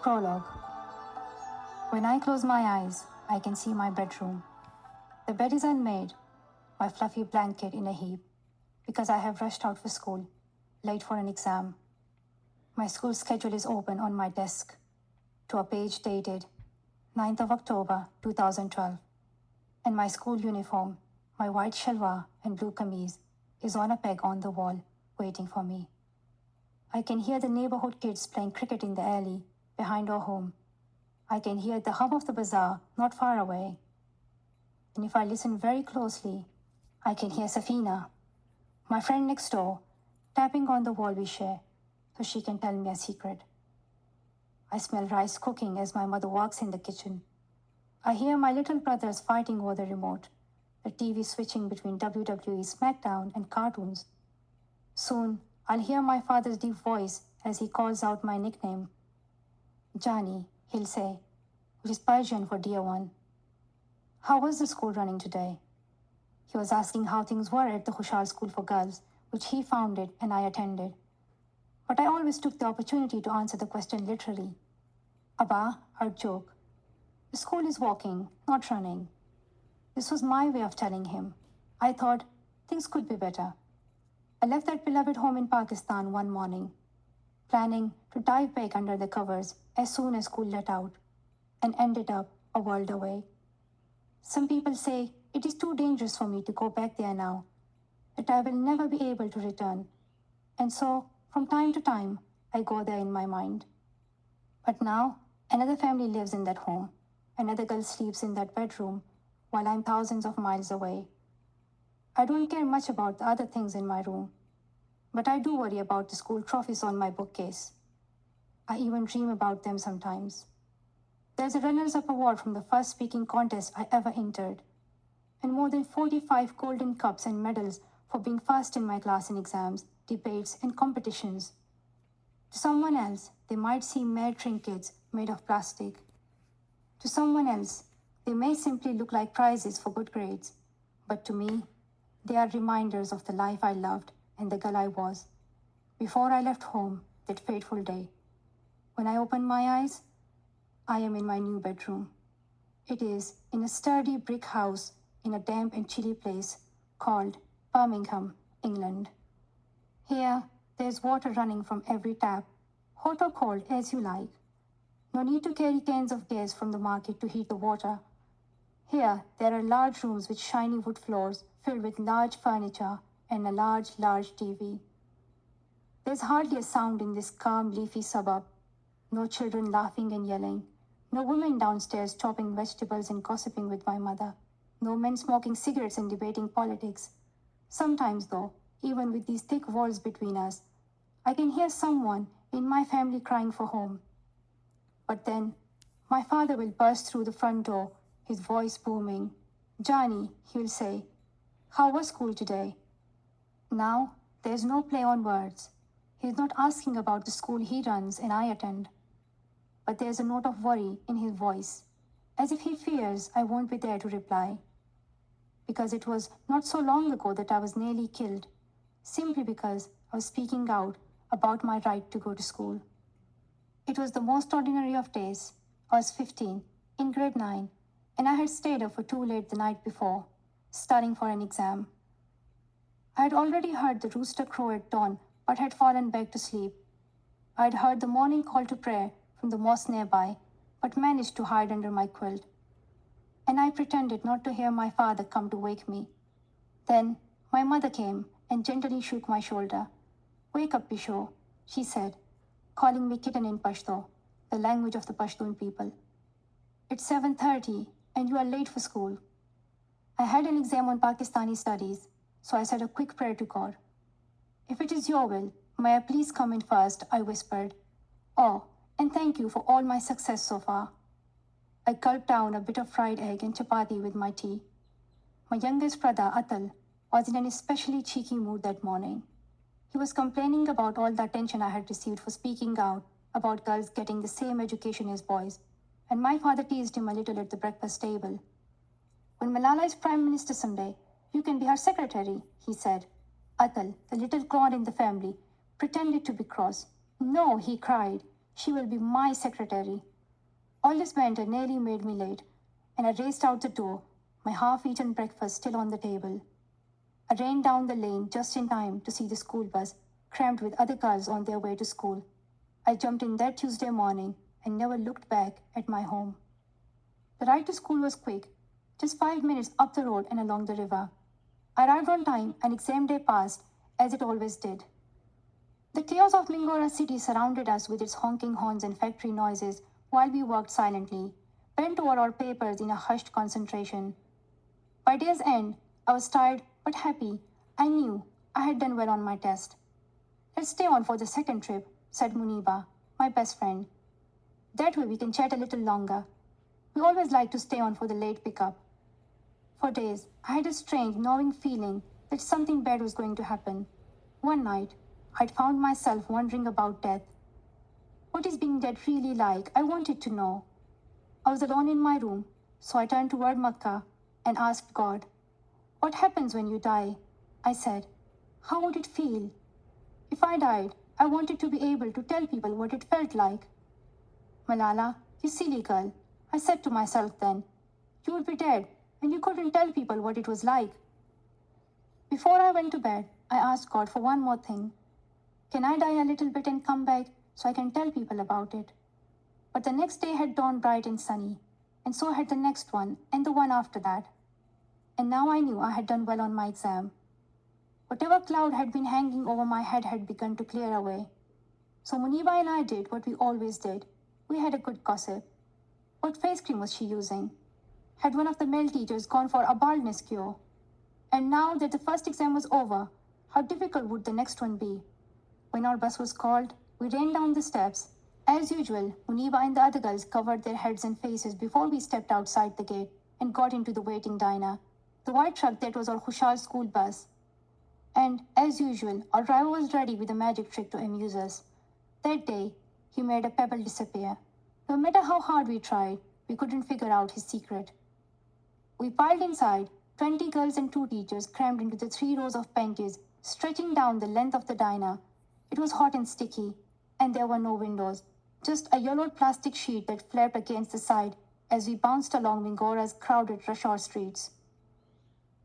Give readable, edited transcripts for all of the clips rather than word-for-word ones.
Prologue. When I close my eyes, I can see my bedroom. The bed is unmade, my fluffy blanket in a heap, because I have rushed out for school, late for an exam. My school schedule is open on my desk, to a page dated 9th of October 2012, and my school uniform, my white shalwar and blue kameez, is on a peg on the wall, waiting for me. I can hear the neighborhood kids playing cricket in the alley behind our home. I can hear the hum of the bazaar not far away. And if I listen very closely, I can hear Safina, my friend next door, tapping on the wall we share so she can tell me a secret. I smell rice cooking as my mother walks in the kitchen. I hear my little brothers fighting over the remote, the TV switching between WWE SmackDown and cartoons. Soon, I'll hear my father's deep voice as he calls out my nickname. Jani, he'll say, which is Persian for dear one. How was the school running today? He was asking how things were at the Khushal School for Girls, which he founded and I attended. But I always took the opportunity to answer the question literally. Abba, our joke. The school is walking, not running. This was my way of telling him. I thought things could be better. I left that beloved home in Pakistan one morning, planning to dive back under the covers as soon as school let out, and ended up a world away. Some people say it is too dangerous for me to go back there now, that I will never be able to return. And so, from time to time, I go there in my mind. But now, another family lives in that home. Another girl sleeps in that bedroom, while I'm thousands of miles away. I don't care much about the other things in my room, but I do worry about the school trophies on my bookcase. I even dream about them sometimes. There's a runners-up award from the first speaking contest I ever entered, and more than 45 golden cups and medals for being first in my class in exams, debates, and competitions. To someone else, they might seem mere trinkets made of plastic. To someone else, they may simply look like prizes for good grades, but to me, they are reminders of the life I loved and the girl I was before I left home that fateful day. When I open my eyes, I am in my new bedroom. It is in a sturdy brick house in a damp and chilly place called Birmingham, England. Here, there's water running from every tap, hot or cold as you like. No need to carry cans of gas from the market to heat the water. Here, there are large rooms with shiny wood floors filled with large furniture and a large TV. There's hardly a sound in this calm, leafy suburb. No children laughing and yelling. No women downstairs chopping vegetables and gossiping with my mother. No men smoking cigarettes and debating politics. Sometimes, though, even with these thick walls between us, I can hear someone in my family crying for home. But then, my father will burst through the front door, his voice booming. Jani, he'll say, how was school today? Now, there's no play on words. He's not asking about the school he runs and I attend. But there's a note of worry in his voice, as if he fears I won't be there to reply. Because it was not so long ago that I was nearly killed, simply because I was speaking out about my right to go to school. It was the most ordinary of days. I was 15, in grade 9, and I had stayed up for too late the night before, studying for an exam. I had already heard the rooster crow at dawn, but had fallen back to sleep. I had heard the morning call to prayer from the mosque nearby, but managed to hide under my quilt. And I pretended not to hear my father come to wake me. Then my mother came and gently shook my shoulder. Wake up, Pisho, she said, calling me kitten in Pashto, the language of the Pashtun people. It's 7:30 and you are late for school. I had an exam on Pakistani studies, so I said a quick prayer to God. If it is your will, may I please come in first, I whispered. Oh, and thank you for all my success so far. I gulped down a bit of fried egg and chapati with my tea. My youngest brother, Atal, was in an especially cheeky mood that morning. He was complaining about all the attention I had received for speaking out about girls getting the same education as boys, and my father teased him a little at the breakfast table. When Malala is Prime Minister someday, you can be her secretary, he said. Atal, the little clod in the family, pretended to be cross. No, he cried. She will be my secretary. All this banter nearly made me late, and I raced out the door, my half eaten breakfast still on the table. I ran down the lane just in time to see the school bus crammed with other cars on their way to school. I jumped in that Tuesday morning and never looked back at my home. The ride to school was quick, just 5 minutes up the road and along the river. I arrived on time and exam day passed as it always did. The chaos of Mingora city surrounded us with its honking horns and factory noises while we worked silently, bent over our papers in a hushed concentration. By day's end, I was tired but happy. I knew I had done well on my test. Let's stay on for the second trip, said Muniba, my best friend. That way we can chat a little longer. We always like to stay on for the late pickup. For days, I had a strange, gnawing feeling that something bad was going to happen. One night, I'd found myself wondering about death. What is being dead really like? I wanted to know. I was alone in my room, so I turned toward Makkah and asked God, "What happens when you die?" I said, "How would it feel?" If I died, I wanted to be able to tell people what it felt like. "Malala, you silly girl," I said to myself then. "You would be dead, and you couldn't tell people what it was like." Before I went to bed, I asked God for one more thing. Can I die a little bit and come back so I can tell people about it? But the next day had dawned bright and sunny, and so had the next one, and the one after that. And now I knew I had done well on my exam. Whatever cloud had been hanging over my head had begun to clear away. So Muniba and I did what we always did. We had a good gossip. What face cream was she using? Had one of the male teachers gone for a baldness cure? And now that the first exam was over, how difficult would the next one be? When our bus was called, we ran down the steps. As usual, Muniba and the other girls covered their heads and faces before we stepped outside the gate and got into the waiting diner, the white truck that was our Khushal school bus. And, as usual, our driver was ready with a magic trick to amuse us. That day, he made a pebble disappear. No matter how hard we tried, we couldn't figure out his secret. We piled inside, 20 girls and 2 teachers crammed into the 3 rows of benches, stretching down the length of the diner. It was hot and sticky, and there were no windows, just a yellowed plastic sheet that flapped against the side as we bounced along Mingora's crowded rush hour streets.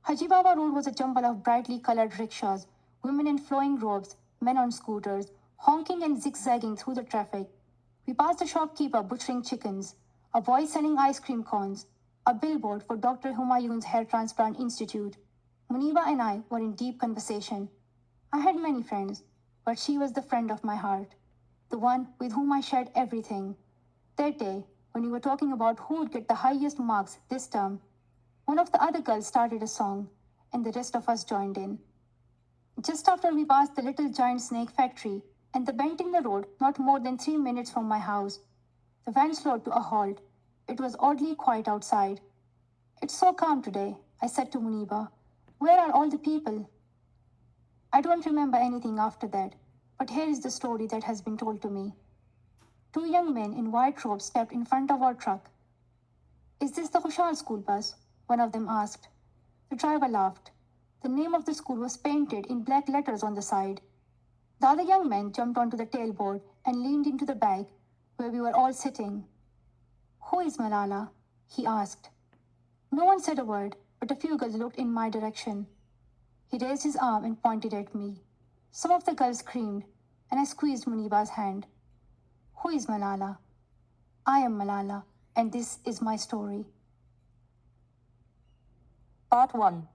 Haji Baba Road was a jumble of brightly colored rickshaws, women in flowing robes, men on scooters, honking and zigzagging through the traffic. We passed a shopkeeper butchering chickens, a boy selling ice cream cones, a billboard for Dr. Humayun's Hair Transplant Institute. Muniba and I were in deep conversation. I had many friends, but she was the friend of my heart, the one with whom I shared everything. That day, when we were talking about who would get the highest marks this term, one of the other girls started a song, and the rest of us joined in. Just after we passed the little giant snake factory and the bend in the road not more than 3 minutes from my house, the van slowed to a halt. It was oddly quiet outside. "It's so calm today," I said to Muniba. "Where are all the people?" I don't remember anything after that, but here is the story that has been told to me. 2 young men in white robes stepped in front of our truck. "Is this the Khushal school bus?" one of them asked. The driver laughed. The name of the school was painted in black letters on the side. The other young man jumped onto the tailboard and leaned into the bag where we were all sitting. "Who is Malala?" he asked. No one said a word, but a few girls looked in my direction. He raised his arm and pointed at me. Some of the girls screamed, and I squeezed Muniba's hand. "Who is Malala?" "I am Malala, and this is my story." Part 1.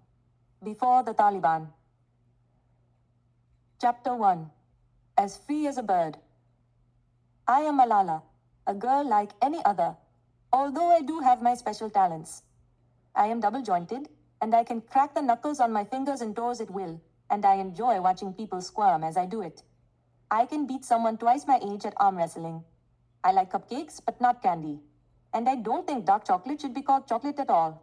Before the Taliban. Chapter 1. As free as a bird. I am Malala, a girl like any other, although I do have my special talents. I am double-jointed, and I can crack the knuckles on my fingers and toes at will, and I enjoy watching people squirm as I do it. I can beat someone twice my age at arm wrestling. I like cupcakes, but not candy. And I don't think dark chocolate should be called chocolate at all.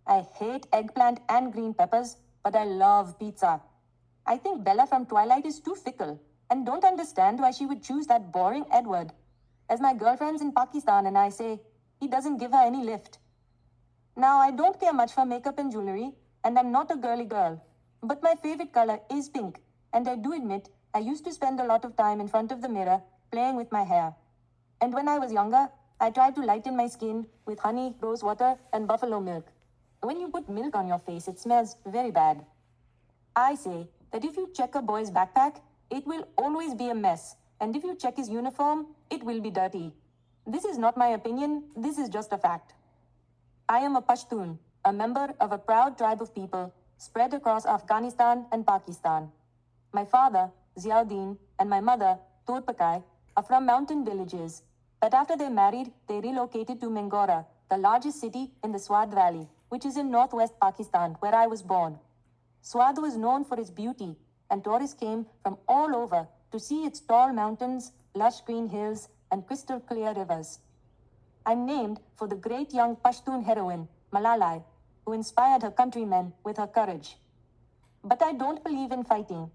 I hate eggplant and green peppers, but I love pizza. I think Bella from Twilight is too fickle, and don't understand why she would choose that boring Edward. As my girlfriends in Pakistan and I say, he doesn't give her any lift. Now, I don't care much for makeup and jewelry, and I'm not a girly girl. But my favorite color is pink, and I do admit I used to spend a lot of time in front of the mirror playing with my hair. And when I was younger, I tried to lighten my skin with honey, rose water, and buffalo milk. When you put milk on your face, it smells very bad. I say that if you check a boy's backpack, it will always be a mess, and if you check his uniform, it will be dirty. This is not my opinion, this is just a fact. I am a Pashtun, a member of a proud tribe of people spread across Afghanistan and Pakistan. My father, Ziauddin, and my mother, Torpakai, are from mountain villages, but after they married, they relocated to Mingora, the largest city in the Swat Valley, which is in northwest Pakistan, where I was born. Swat was known for its beauty, and tourists came from all over to see its tall mountains, lush green hills, and crystal clear rivers. I'm named for the great young Pashtun heroine, Malala, who inspired her countrymen with her courage. But I don't believe in fighting.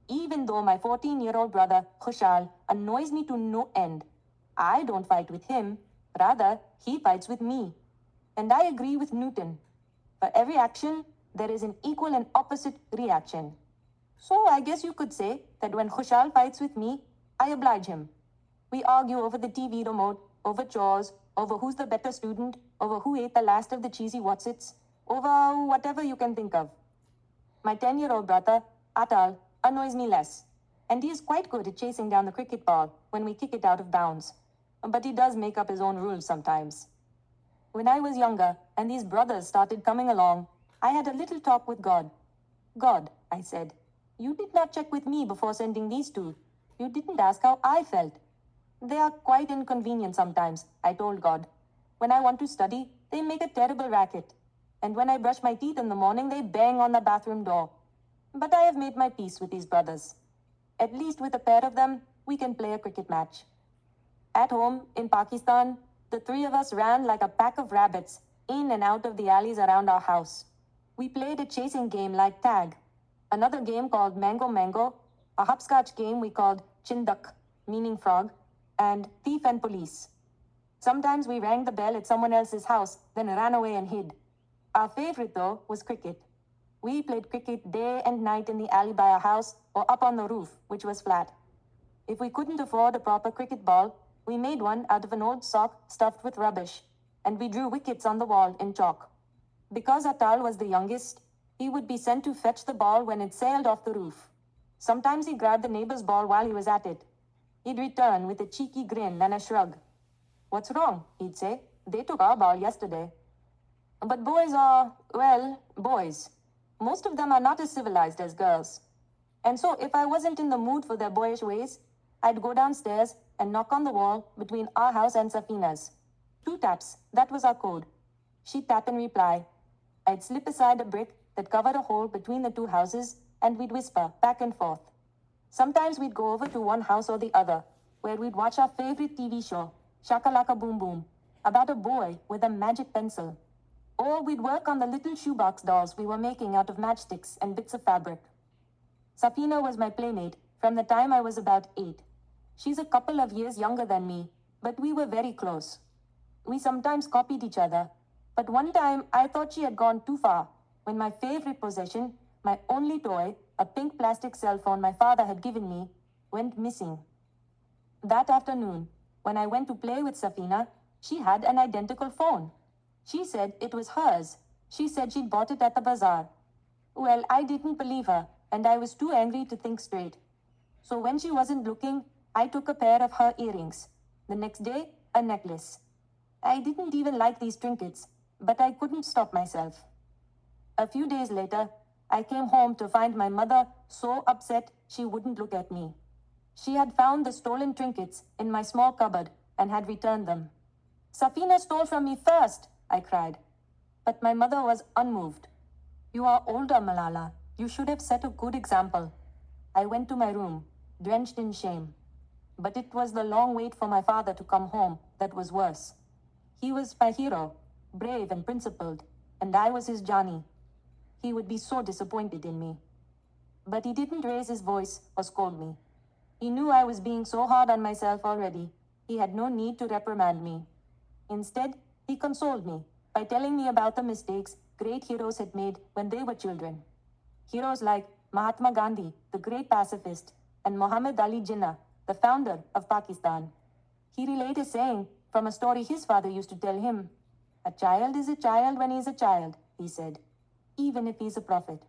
Even though my 14-year-old brother, Khushal, annoys me to no end, I don't fight with him. Rather, he fights with me. And I agree with Newton. For every action, there is an equal and opposite reaction. So I guess you could say that when Khushal fights with me, I oblige him. We argue over the TV remote, over chores, over who's the better student, over who ate the last of the cheesy Wotsits, over whatever you can think of. My 10-year-old brother, Atal, annoys me less, and he is quite good at chasing down the cricket ball when we kick it out of bounds. But he does make up his own rules sometimes. When I was younger and these brothers started coming along, I had a little talk with God. God, I said, you did not check with me before sending these two. You didn't ask how I felt. They are quite inconvenient sometimes, I told God. When I want to study, they make a terrible racket. And when I brush my teeth in the morning, they bang on the bathroom door. But I have made my peace with these brothers. At least with a pair of them, we can play a cricket match. At home, in Pakistan, the three of us ran like a pack of rabbits in and out of the alleys around our house. We played a chasing game like tag, another game called Mango Mango, a hopscotch game we called Chindak, meaning frog, and thief and police. Sometimes we rang the bell at someone else's house, then ran away and hid. Our favorite, though, was cricket. We played cricket day and night in the alley by our house or up on the roof, which was flat. If we couldn't afford a proper cricket ball, we made one out of an old sock stuffed with rubbish, and we drew wickets on the wall in chalk. Because Atal was the youngest, he would be sent to fetch the ball when it sailed off the roof. Sometimes he grabbed the neighbor's ball while he was at it. He'd return with a cheeky grin and a shrug. What's wrong? He'd say. They took our ball yesterday. But boys are, well, boys. Most of them are not as civilized as girls. And so if I wasn't in the mood for their boyish ways, I'd go downstairs and knock on the wall between our house and Safina's. 2 taps, that was our code. She'd tap in reply. I'd slip aside a brick that covered a hole between the 2 houses, and we'd whisper back and forth. Sometimes we'd go over to one house or the other, where we'd watch our favorite TV show, Shakalaka Boom Boom, about a boy with a magic pencil. Or we'd work on the little shoebox dolls we were making out of matchsticks and bits of fabric. Safina was my playmate from the time I was about 8. She's a couple of years younger than me, but we were very close. We sometimes copied each other, but one time I thought she had gone too far when my favorite possession, my only toy, a pink plastic cell phone my father had given me, went missing. That afternoon, when I went to play with Safina, she had an identical phone. She said it was hers. She said she'd bought it at the bazaar. Well, I didn't believe her, and I was too angry to think straight. So when she wasn't looking, I took a pair of her earrings. The next day, a necklace. I didn't even like these trinkets, but I couldn't stop myself. A few days later, I came home to find my mother so upset she wouldn't look at me. She had found the stolen trinkets in my small cupboard and had returned them. Safina stole from me first, I cried. But my mother was unmoved. You are older, Malala. You should have set a good example. I went to my room, drenched in shame. But it was the long wait for my father to come home that was worse. He was my hero, brave and principled, and I was his Johnny. He would be so disappointed in me. But he didn't raise his voice or scold me. He knew I was being so hard on myself already. He had no need to reprimand me. Instead, he consoled me by telling me about the mistakes great heroes had made when they were children. Heroes like Mahatma Gandhi, the great pacifist, and Muhammad Ali Jinnah, the founder of Pakistan. He relayed a saying from a story his father used to tell him. A child is a child when he is a child, he said, even if he is a prophet.